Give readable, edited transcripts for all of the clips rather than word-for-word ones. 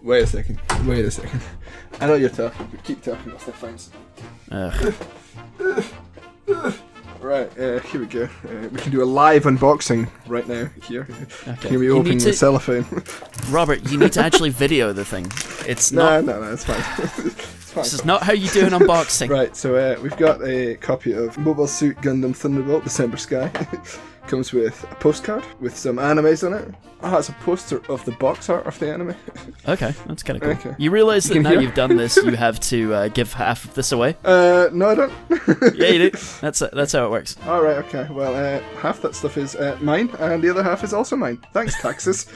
Wait a second. Wait a second. I know you're talking, but keep talking whilst I find something. Right, here we go. We can do a live unboxing right now. Here. Okay. Here we open the cellophane. Robert, you need to actually video the thing. It's not. No, it's fine. This is not how you do an unboxing. Right, so we've got a copy of Mobile Suit Gundam Thunderbolt, December Sky. Comes with a postcard with some animes on it. Oh, it's a poster of the box art of the anime. Okay, that's kind of cool. Okay. You realise that now you've done this, you have to give half of this away? No, I don't. Yeah, you do. That's how it works. Alright, okay. Well, half that stuff is mine, and the other half is also mine. Thanks, taxes.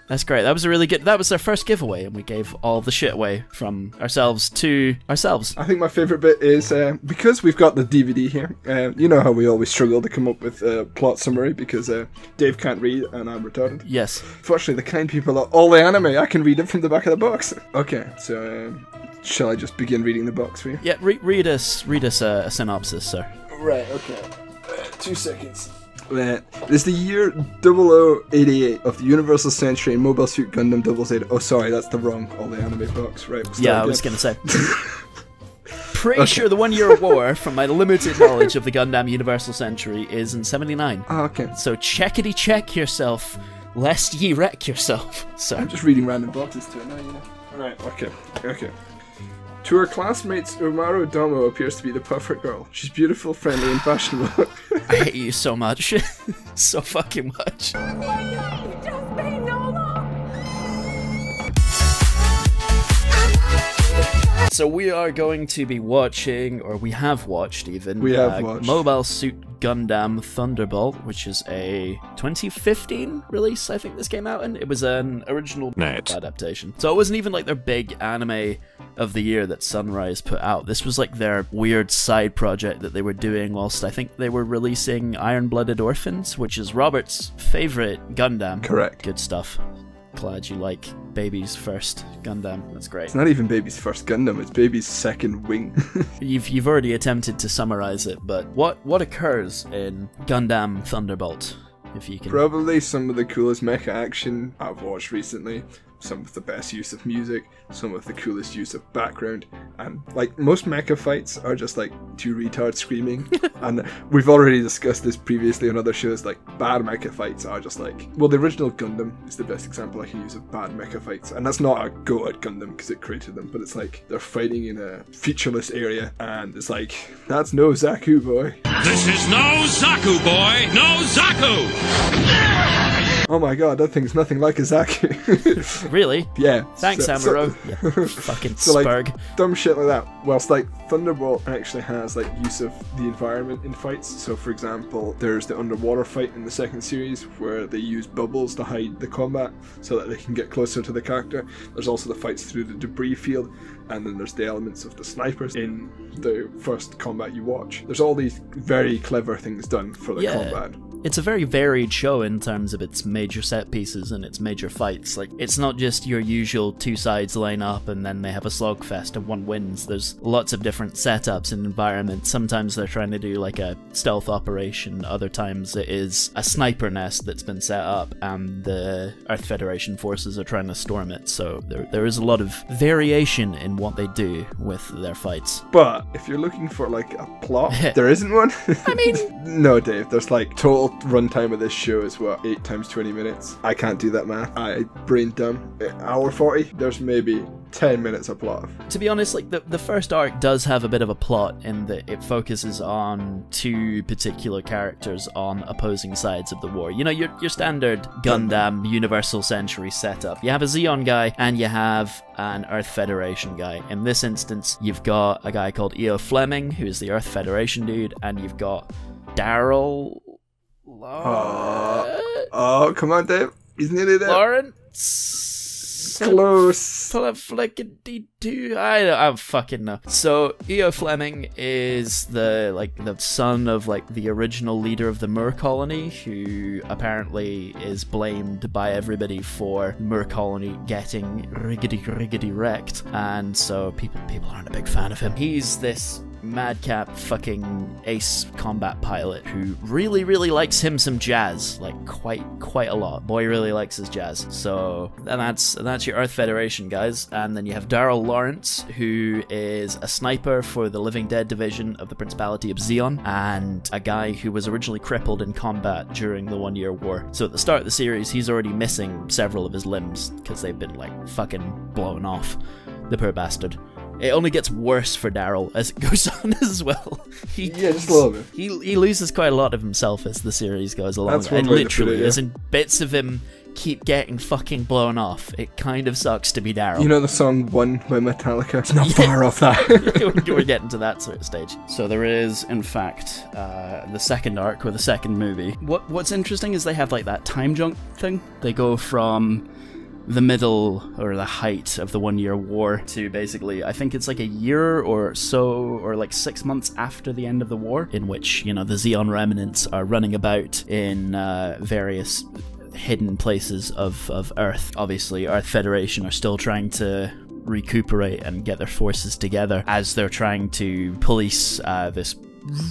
That's great. That was a really good. That was our first giveaway, and we gave all the shit away from ourselves to ourselves. I think my favourite bit is because we've got the DVD here. You know how we always struggle to come up with a plot summary because Dave can't read and I'm retarded. Yes. Fortunately, the kind people are all the anime. I can read it from the back of the box. Okay, so shall I just begin reading the box for you? Yeah. Read us a synopsis, sir. Right. Okay. 2 seconds. This is the year 0088 of the Universal Century Mobile Suit Gundam 008. Oh, sorry, that's the wrong all the anime box. Right. Yeah, I was gonna say. Pretty sure the 1 year war, from my limited knowledge of the Gundam Universal Century, is in 79. Oh, okay. So checkity-check yourself, lest ye wreck yourself. So I'm just reading random boxes to it now, you know. Right. Okay. To her classmates, Umaru Domo appears to be the perfect girl. She's beautiful, friendly, and fashionable. I hate you so much. So fucking much. Oh my God, just be normal. So we are going to be watching, or we have watched even, watched Mobile Suit Gundam Thunderbolt, which is a 2015 release, I think this came out in. It was an original adaptation. So it wasn't even like their big anime of the year that Sunrise put out. This was like their weird side project that they were doing whilst I think they were releasing Iron-Blooded Orphans, which is Robert's favourite Gundam. Correct. Good stuff. Glad you like Baby's first Gundam. That's great. It's not even Baby's first Gundam, it's Baby's second wing. You've already attempted to summarize it, but what occurs in Gundam Thunderbolt, if you can? Probably some of the coolest mecha action I've watched recently. Some of the best use of music, some of the coolest use of background, and like most mecha fights are just like two retards screaming. And we've already discussed this previously on other shows, like bad mecha fights are just like, well, the original Gundam is the best example I can use of bad mecha fights, and that's not a go at Gundam because it created them, but it's like they're fighting in a featureless area and it's like, that's no Zaku, boy. This is no Zaku, boy! No Zaku! Oh my god, that thing's nothing like a Zaku. Really? Yeah. Thanks, Amuro. Yeah, fucking so spurg. Like, dumb shit like that. Whilst like Thunderbolt actually has like use of the environment in fights. So for example, there's the underwater fight in the second series where they use bubbles to hide the combat so that they can get closer to the character. There's also the fights through the debris field, and then there's the elements of the snipers in the first combat you watch. There's all these very clever things done for the combat. It's a very varied show in terms of its major set pieces and its major fights. Like, it's not just your usual two sides line up and then they have a slogfest and one wins. There's lots of different setups and environments. Sometimes they're trying to do like a stealth operation, other times it is a sniper nest that's been set up and the Earth Federation forces are trying to storm it. So there is a lot of variation in what they do with their fights. But if you're looking for like a plot, there isn't one. I mean, no, Dave, there's like total runtime of this show is what, 8 times 20 minutes? I can't do that math. I brain dumb. Hour 40, there's maybe 10 minutes of plot. To be honest, like the first arc does have a bit of a plot in that it focuses on two particular characters on opposing sides of the war. You know, your standard Gundam Universal Century setup. You have a Zeon guy and you have an Earth Federation guy. In this instance, you've got a guy called E.O. Fleming, who is the Earth Federation dude, and you've got Daryl Lawrence. Oh, come on, Dave. He's nearly there. Lawrence. Close. I don't fucking know. So E.O. Fleming is the son of like the original leader of the Moor colony, who apparently is blamed by everybody for Moor colony getting riggedy wrecked, and so people aren't a big fan of him. He's this madcap fucking ace combat pilot who really, really likes him some jazz, like quite a lot. Boy really likes his jazz. So, and that's your Earth Federation, guys. And then you have Daryl Lawrence, who is a sniper for the Living Dead division of the Principality of Zeon, and a guy who was originally crippled in combat during the 1 year war. So at the start of the series, he's already missing several of his limbs because they've been like fucking blown off. The poor bastard. It only gets worse for Daryl as it goes on as well. Yeah, just a little bit. He loses quite a lot of himself as the series goes along. That's one and way to literally, put it, yeah. as in bits of him keep getting fucking blown off. It kind of sucks to be Daryl. You know the song One by Metallica? It's not far off that. We're getting to that sort of stage. So there is, in fact, the second arc or the second movie. What's interesting is they have like that time jump thing. They go from the middle or the height of the 1 year war to basically, I think it's like a year or so, or like 6 months after the end of the war, in which, you know, the Zeon remnants are running about in various hidden places of Earth. Obviously, Earth Federation are still trying to recuperate and get their forces together as they're trying to police this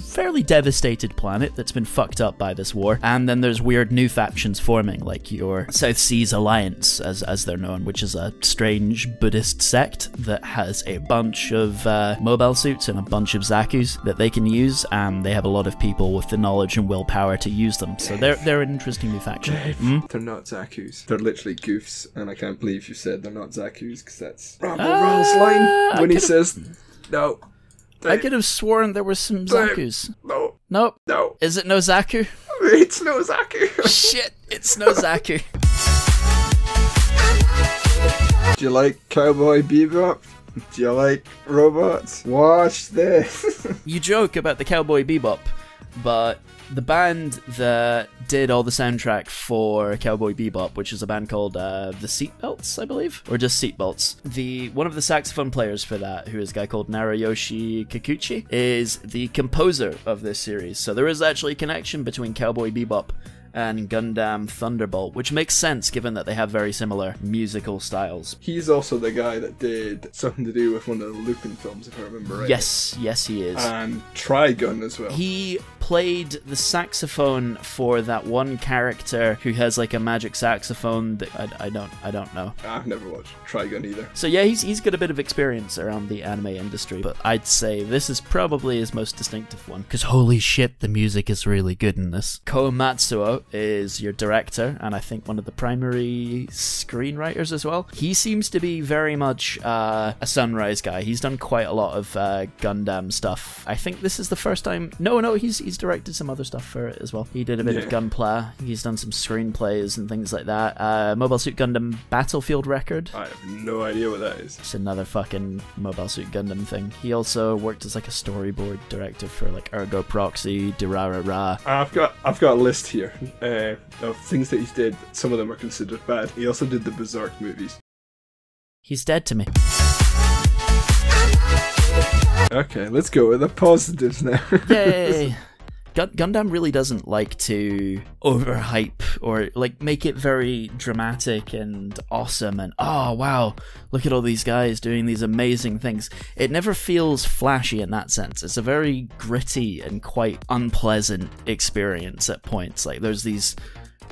fairly devastated planet that's been fucked up by this war. And then there's weird new factions forming, like your South Seas Alliance, as they're known, which is a strange Buddhist sect that has a bunch of mobile suits and a bunch of Zakus that they can use, and they have a lot of people with the knowledge and willpower to use them. So they're an interesting new faction. They're not Zakus. They're literally goofs, and I can't believe you said they're not Zakus, because that's Ramble line when he says, no. I could have sworn there were some Zakus. No. Nope. No. Is it no Zaku? It's no Zaku. Shit, it's no Zaku. Do you like Cowboy Bebop? Do you like robots? Watch this. You joke about the Cowboy Bebop, but the band that did all the soundtrack for Cowboy Bebop, which is a band called the Seatbelts, I believe, or just Seatbelts. One of the saxophone players for that, who is a guy called Narayoshi Kikuchi, is the composer of this series. So there is actually a connection between Cowboy Bebop and Gundam Thunderbolt, which makes sense given that they have very similar musical styles. He's also the guy that did something to do with one of the Lupin films, if I remember right. Yes, he is. And Trigun as well. He played the saxophone for that one character who has like a magic saxophone that I don't know. I've never watched Trigun either. So yeah, he's got a bit of experience around the anime industry, but I'd say this is probably his most distinctive one, because holy shit, the music is really good in this. Ko Matsuo is your director, and I think one of the primary screenwriters as well. He seems to be very much a Sunrise guy. He's done quite a lot of Gundam stuff. I think this is the first time. No, he's directed some other stuff for it as well. He did a bit of Gunpla. He's done some screenplays and things like that. Mobile Suit Gundam Battlefield Record. I have no idea what that is. It's another fucking Mobile Suit Gundam thing. He also worked as like a storyboard director for like Ergo Proxy, Durarara. I've got a list here of things that he's did. Some of them are considered bad. He also did the Berserk movies. He's dead to me. Okay, let's go with the positives now. Yay! Gundam really doesn't like to overhype or like make it very dramatic and awesome and oh wow, look at all these guys doing these amazing things. It never feels flashy in that sense. It's a very gritty and quite unpleasant experience at points. Like there's these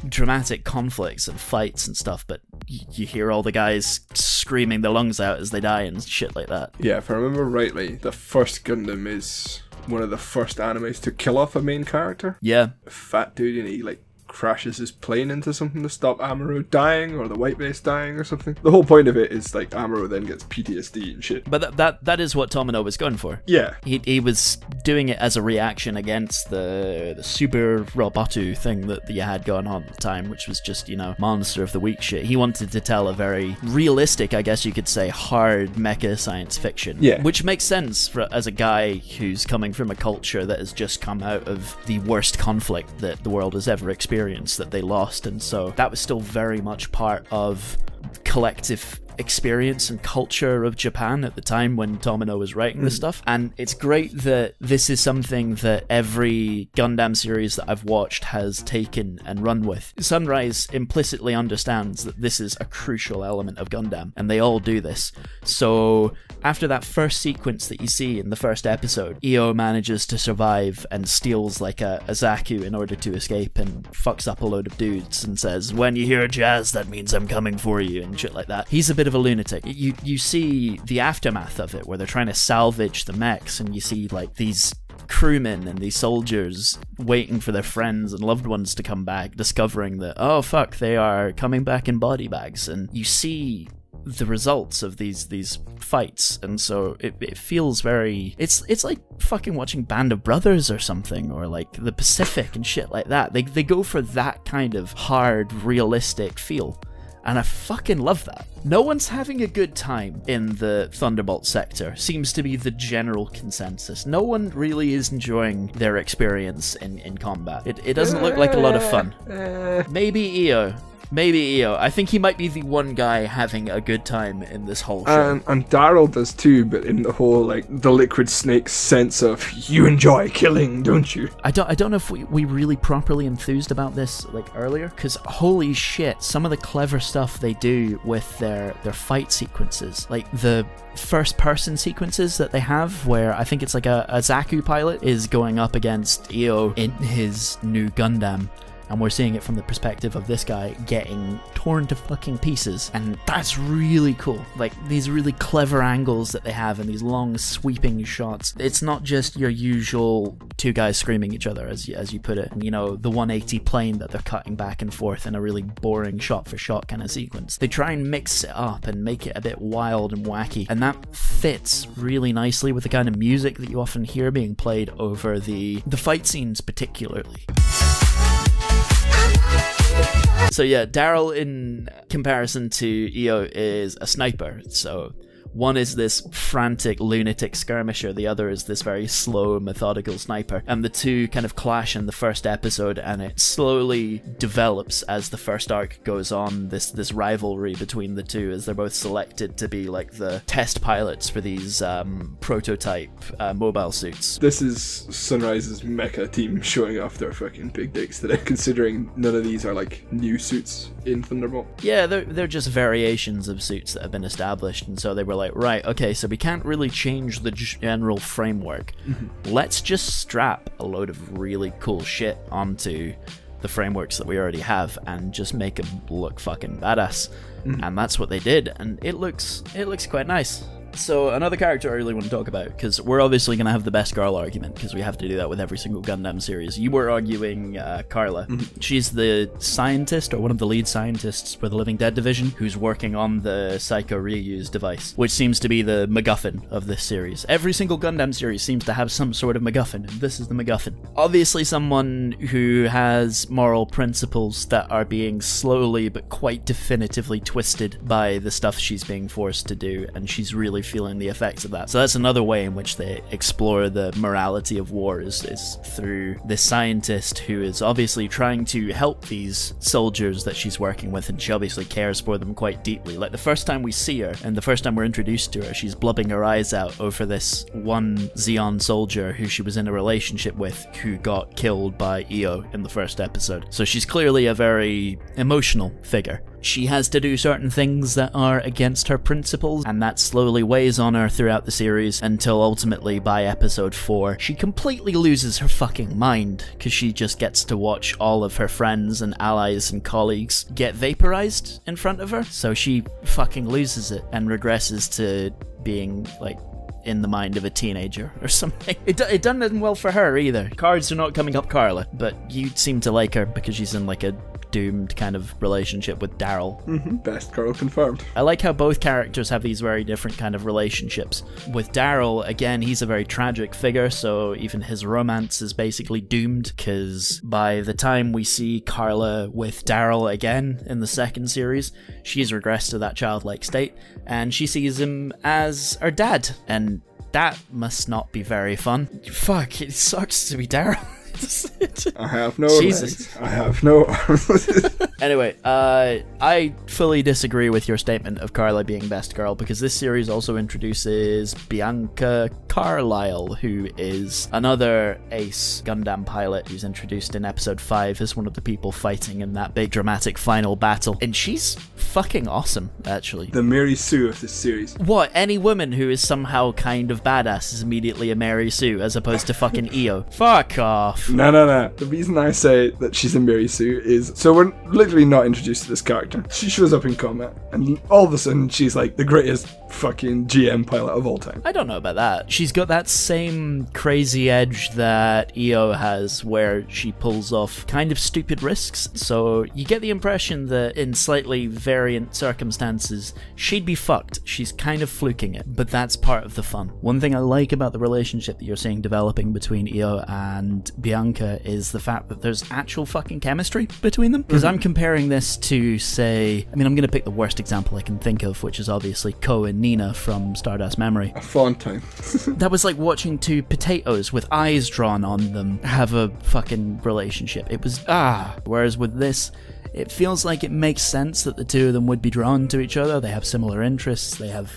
dramatic conflicts and fights and stuff, but you hear all the guys screaming their lungs out as they die and shit like that. Yeah, if I remember rightly, the first Gundam is one of the first animes to kill off a main character. Yeah. A fat dude, and he like crashes his plane into something to stop Amuro dying, or the white base dying or something. The whole point of it is like Amuro then gets PTSD and shit. But that is what Tomino was going for. Yeah. He was doing it as a reaction against the super robotu thing that you had going on at the time, which was just, you know, monster of the week shit. He wanted to tell a very realistic, I guess you could say, hard mecha science fiction. Yeah. Which makes sense as a guy who's coming from a culture that has just come out of the worst conflict that the world has ever experienced, that they lost, and so that was still very much part of collective experience and culture of Japan at the time when Tomino was writing this stuff. And it's great that this is something that every Gundam series that I've watched has taken and run with. Sunrise implicitly understands that this is a crucial element of Gundam, and they all do this. So after that first sequence that you see in the first episode, Io manages to survive and steals like a Zaku in order to escape and fucks up a load of dudes and says, "When you hear jazz, that means I'm coming for you," and shit like that. He's a bit of a lunatic. You see the aftermath of it, where they're trying to salvage the mechs, and you see like these crewmen and these soldiers waiting for their friends and loved ones to come back, discovering that, oh fuck, they are coming back in body bags. And you see the results of these fights, and so it feels very, it's like fucking watching Band of Brothers or something, or like the Pacific and shit like that. They go for that kind of hard, realistic feel, and I fucking love that. No one's having a good time in the Thunderbolt sector, seems to be the general consensus. No one really is enjoying their experience in combat. It doesn't look like a lot of fun. Maybe Io. I think he might be the one guy having a good time in this whole show. And Daryl does too, but in the whole, like, the Liquid Snake sense of, you enjoy killing, don't you? I don't know if we really properly enthused about this, like, earlier, because holy shit, some of the clever stuff they do with their fight sequences, like the first-person sequences that they have, where I think it's like a Zaku pilot is going up against Io in his new Gundam, and we're seeing it from the perspective of this guy getting torn to fucking pieces, and that's really cool. Like, these really clever angles that they have and these long sweeping shots. It's not just your usual two guys screaming each other, as you put it, you know, the 180 plane that they're cutting back and forth in a really boring shot for shot kind of sequence. They try and mix it up and make it a bit wild and wacky, and that fits really nicely with the kind of music that you often hear being played over the fight scenes particularly. So yeah, Daryl in comparison to Io is a sniper, so one is this frantic lunatic skirmisher, the other is this very slow, methodical sniper, and the two kind of clash in the first episode, and it slowly develops as the first arc goes on, this rivalry between the two, as they're both selected to be like the test pilots for these prototype mobile suits. This is Sunrise's mecha team showing off their fucking big dicks today, considering none of these are like new suits in Thunderbolt. Yeah, they're just variations of suits that have been established, and so they were like, right, okay, so we can't really change the general framework. Let's just strap a load of really cool shit onto the frameworks that we already have and just make them look fucking badass. And that's what they did, and it looks quite nice. So another character I really want to talk about, because we're obviously going to have the best girl argument, because we have to do that with every single Gundam series. You were arguing Carla. She's the scientist, or one of the lead scientists for the Living Dead division, who's working on the Psycho Ryu's device, which seems to be the MacGuffin of this series. Every single Gundam series seems to have some sort of MacGuffin, and this is the MacGuffin. Obviously someone who has moral principles that are being slowly but quite definitively twisted by the stuff she's being forced to do, and she's really feeling the effects of that. So that's another way in which they explore the morality of war, is through this scientist who is obviously trying to help these soldiers that she's working with, and she obviously cares for them quite deeply. Like the first time we see her, and the first time we're introduced to her, she's blubbing her eyes out over this one Zeon soldier who she was in a relationship with, who got killed by Io in the first episode. So she's clearly a very emotional figure. She has to do certain things that are against her principles, and that slowly weighs on her throughout the series, until ultimately by episode 4 she completely loses her fucking mind, because she just gets to watch all of her friends and allies and colleagues get vaporized in front of her, so she fucking loses it and regresses to being like in the mind of a teenager or something. It doesn't end well for her either. Cards are not coming up Carla, but you seem to like her because she's in like a doomed kind of relationship with Daryl. Best girl confirmed. I like how both characters have these very different kind of relationships. With Daryl, again, he's a very tragic figure, so even his romance is basically doomed, because by the time we see Carla with Daryl again in the second series, she's regressed to that childlike state, and she sees him as her dad, and that must not be very fun. Fuck, it sucks to be Daryl. I have no Jesus. legs. I have no arms. Anyway, I fully disagree with your statement of Carla being best girl, because this series also introduces Bianca Carlisle, who is another ace Gundam pilot who's introduced in episode 5 as one of the people fighting in that big dramatic final battle. And she's fucking awesome, actually. The Mary Sue of this series. What, any woman who is somehow kind of badass is immediately a Mary Sue as opposed to fucking Io? Fuck off. No. The reason I say that she's a Mary Sue is, so we're literally not introduced to this character. She shows up in combat, and all of a sudden she's like the greatest fucking GM pilot of all time. I don't know about that. She's got that same crazy edge that Io has, where she pulls off kind of stupid risks. So you get the impression that in slightly variant circumstances, she'd be fucked. She's kind of fluking it, but that's part of the fun. One thing I like about the relationship that you're seeing developing between Io and Bianca is the fact that there's actual fucking chemistry between them. Because I'm comparing this to, say, I mean, I'm going to pick the worst example I can think of, which is obviously Ko and Nina from Stardust Memory. A fun time. That was like watching two potatoes with eyes drawn on them have a fucking relationship. It was, Whereas with this, it feels like it makes sense that the two of them would be drawn to each other. They have similar interests, they have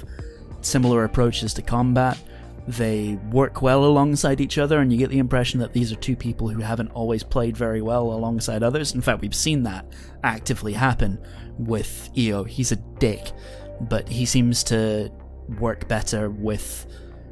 similar approaches to combat, they work well alongside each other, and you get the impression that these are two people who haven't always played very well alongside others. In fact, we've seen that actively happen with Io. He's a dick, but he seems to work better with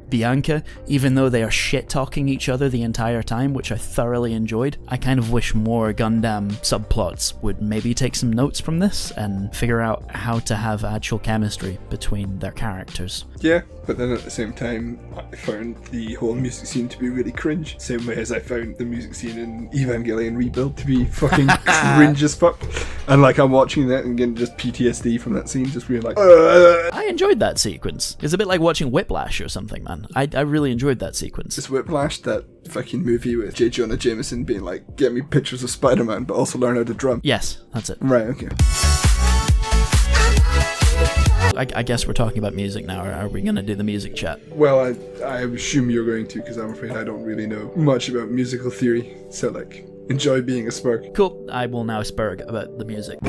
Bianca, even though they are shit-talking each other the entire time, which I thoroughly enjoyed. I kind of wish more Gundam subplots would maybe take some notes from this and figure out how to have actual chemistry between their characters. Yeah, but then at the same time, I found the whole music scene to be really cringe. Same way as I found the music scene in Evangelion Rebuild to be fucking cringe as fuck. And like, I'm watching that and getting just PTSD from that scene, just being like, I enjoyed that sequence. It's a bit like watching Whiplash or something, man. I really enjoyed that sequence. It's Whiplash, that fucking movie with J. Jonah Jameson being like, get me pictures of Spider-Man, but also learn how to drum. Yes, that's it. Right, okay. I guess we're talking about music now. Are we going to do the music chat? Well, I assume you're going to, because I'm afraid I don't really know much about musical theory. So, like, enjoy being a spurg. Cool. I will now spurg about the music.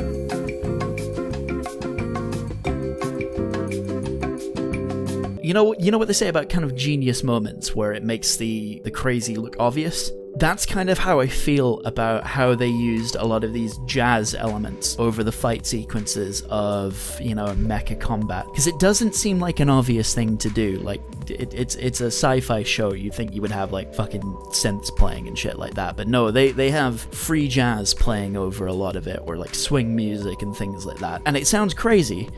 You know what they say about kind of genius moments where it makes the crazy look obvious? That's kind of how I feel about how they used a lot of these jazz elements over the fight sequences of, mecha combat. Because it doesn't seem like an obvious thing to do. Like, it's a sci-fi show. You'd think you would have, like, fucking synths playing and shit like that. But no, they have free jazz playing over a lot of it, or, like, swing music and things like that. And it sounds crazy,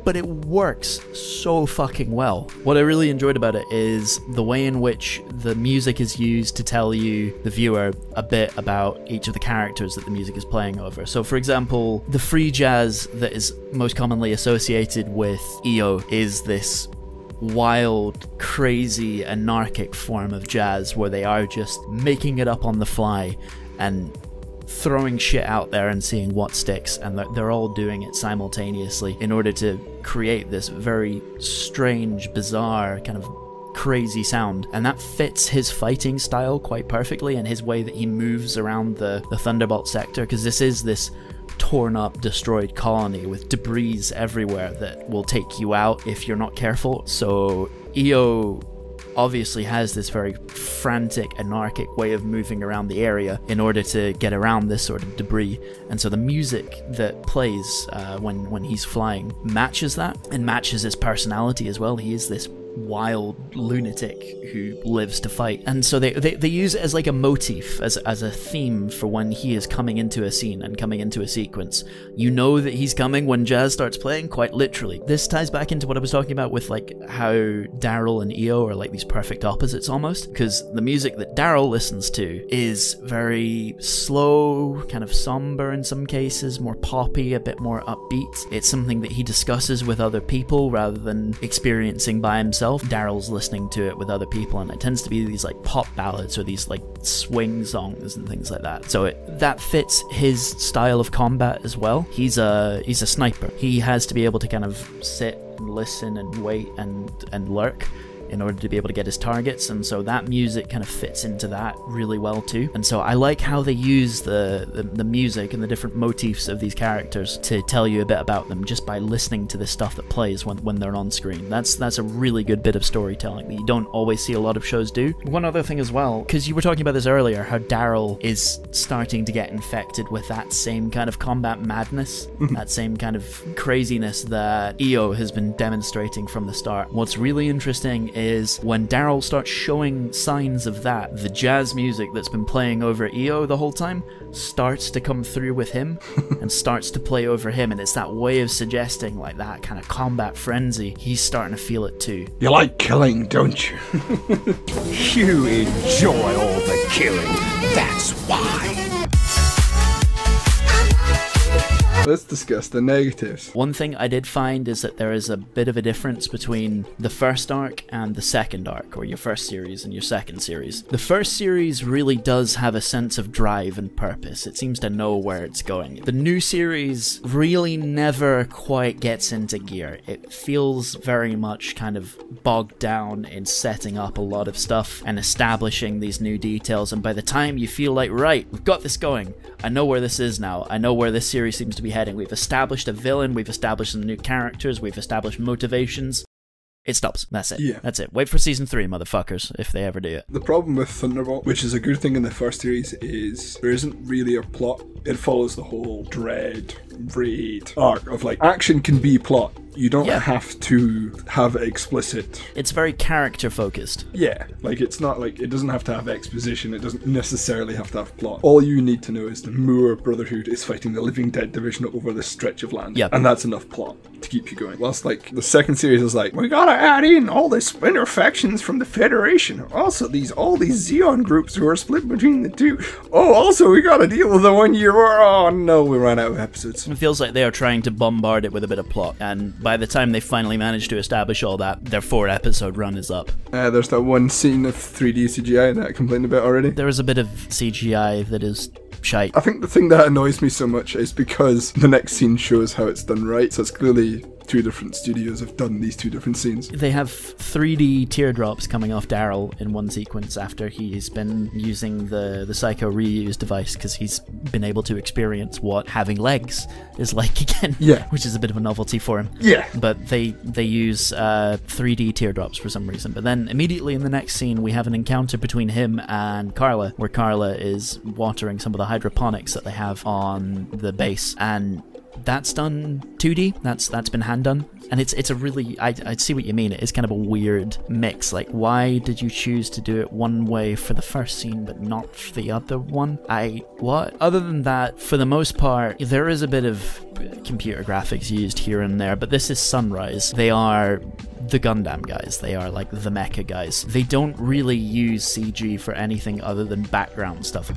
but it works so fucking well. What I really enjoyed about it is the way in which the music is used to tell you, the viewer, a bit about each of the characters that the music is playing over. So, for example, the free jazz that is most commonly associated with Io is this wild, crazy, anarchic form of jazz where they are just making it up on the fly and throwing shit out there and seeing what sticks, and they're all doing it simultaneously in order to create this very strange, bizarre, kind of crazy sound. And that fits his fighting style quite perfectly, and his way that he moves around the Thunderbolt sector, because this is this torn up, destroyed colony with debris everywhere that will take you out if you're not careful. So Io obviously has this very frantic, anarchic way of moving around the area in order to get around this sort of debris. And so the music that plays when he's flying matches that, and matches his personality as well. He is this wild lunatic who lives to fight, and so they use it as like a motif, as a theme for when he is coming into a scene and coming into a sequence. You know that he's coming when jazz starts playing, quite literally. This ties back into what I was talking about with like how Daryl and Io are like these perfect opposites almost, because the music that Daryl listens to is very slow, kind of somber in some cases, more poppy, a bit more upbeat. It's something that he discusses with other people rather than experiencing by himself. Daryl's listening to it with other people, and it tends to be these like pop ballads or these like swing songs and things like that. So that fits his style of combat as well. He's a sniper. He has to be able to kind of sit and listen and wait and lurk. in order to be able to get his targets, and so that music kind of fits into that really well too. And so I like how they use the music and the different motifs of these characters to tell you a bit about them just by listening to the stuff that plays when they're on screen. That's a really good bit of storytelling that you don't always see a lot of shows do. One other thing as well, because you were talking about this earlier, how Daryl is starting to get infected with that same kind of combat madness, that same kind of craziness that EO has been demonstrating from the start. What's really interesting is when Daryl starts showing signs of that, the jazz music that's been playing over EO the whole time starts to come through with him and starts to play over him, and it's that way of suggesting like that kind of combat frenzy. He's starting to feel it too. You like killing, don't you? You enjoy all the killing, that's why. Let's discuss the negatives. One thing I did find is that there is a bit of a difference between the first arc and the second arc, or your first series and your second series. The first series really does have a sense of drive and purpose. It seems to know where it's going. The new series really never quite gets into gear. It feels very much kind of bogged down in setting up a lot of stuff and establishing these new details, and by the time you feel like, right, we've got this going, I know where this is now, I know where this series seems to be heading, we've established a villain, we've established some new characters, we've established motivations, it stops. That's it. Yeah. That's it. Wait for season 3, motherfuckers, if they ever do it. The problem with Thunderbolt, which is a good thing in the first series, is there isn't really a plot. It follows the whole Dread, Raid arc of like, action can be plot. You don't have to have it explicit. It's very character focused. Yeah, like it's not like, it doesn't have to have exposition, it doesn't necessarily have to have plot. All you need to know is the Moor Brotherhood is fighting the Living Dead division over this stretch of land. Yep. And that's enough plot to keep you going. Whilst like the second series is like, we gotta add in all the splinter factions from the Federation. Also all these Xeon groups who are split between the two. Oh, also we gotta deal with the 1 year war. Oh no, we ran out of episodes. It feels like they are trying to bombard it with a bit of plot, and by the time they finally manage to establish all that, their 4-episode run is up. There's that one scene of 3D CGI that I complained about already. There is a bit of CGI that is shite. I think the thing that annoys me so much is because the next scene shows how it's done right, so it's clearly two different studios have done these two different scenes. They have 3D teardrops coming off Daryl in one sequence after he's been using the Psycho reuse device, because he's been able to experience what having legs is like again. Yeah. Which is a bit of a novelty for him. Yeah. But they use 3D teardrops for some reason. But then immediately in the next scene we have an encounter between him and Carla, where Carla is watering some of the hydroponics that they have on the base, and that's done 2D. That's been hand done, and it's a really, I see what you mean. It is kind of a weird mix. Like, why did you choose to do it one way for the first scene but not for the other one? What? Other than that, for the most part, there is a bit of computer graphics used here and there, but this is Sunrise. They are the Gundam guys. They are like the Mecha guys. They don't really use CG for anything other than background stuff.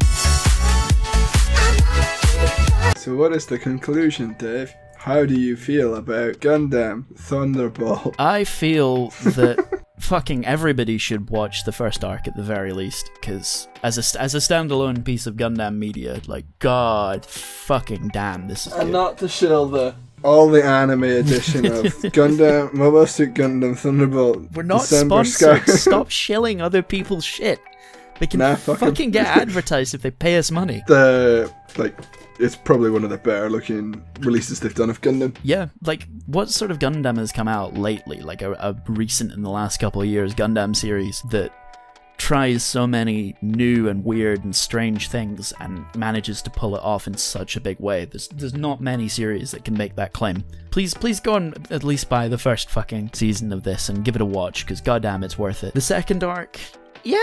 So what is the conclusion, Dave? How do you feel about Gundam Thunderbolt? I feel that fucking everybody should watch the first arc at the very least, because as a standalone piece of Gundam media, like, god fucking damn, this is And good. not to shill all the anime edition of Gundam, Mobile Suit Gundam Thunderbolt. We're not December sponsored. Sky. Stop shilling other people's shit. They can fucking get advertised if they pay us money. It's probably one of the better looking releases they've done of Gundam. Yeah, like, what sort of Gundam has come out lately? Like a recent, in the last couple of years, Gundam series that tries so many new and weird and strange things and manages to pull it off in such a big way. There's not many series that can make that claim. Please go and at least buy the first fucking season of this and give it a watch, because goddamn, it's worth it. The second arc, yeah,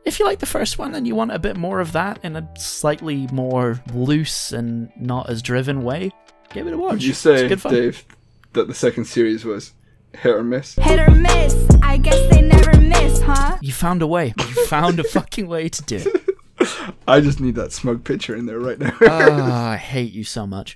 if you like the first one and you want a bit more of that in a slightly more loose and not as driven way, give it a watch. Would you say, it's good fun. Dave, that the second series was hit or miss? Hit or miss, I guess they never miss, huh? You found a way. You found a fucking way to do it. I just need that smug picture in there right now. I hate you so much.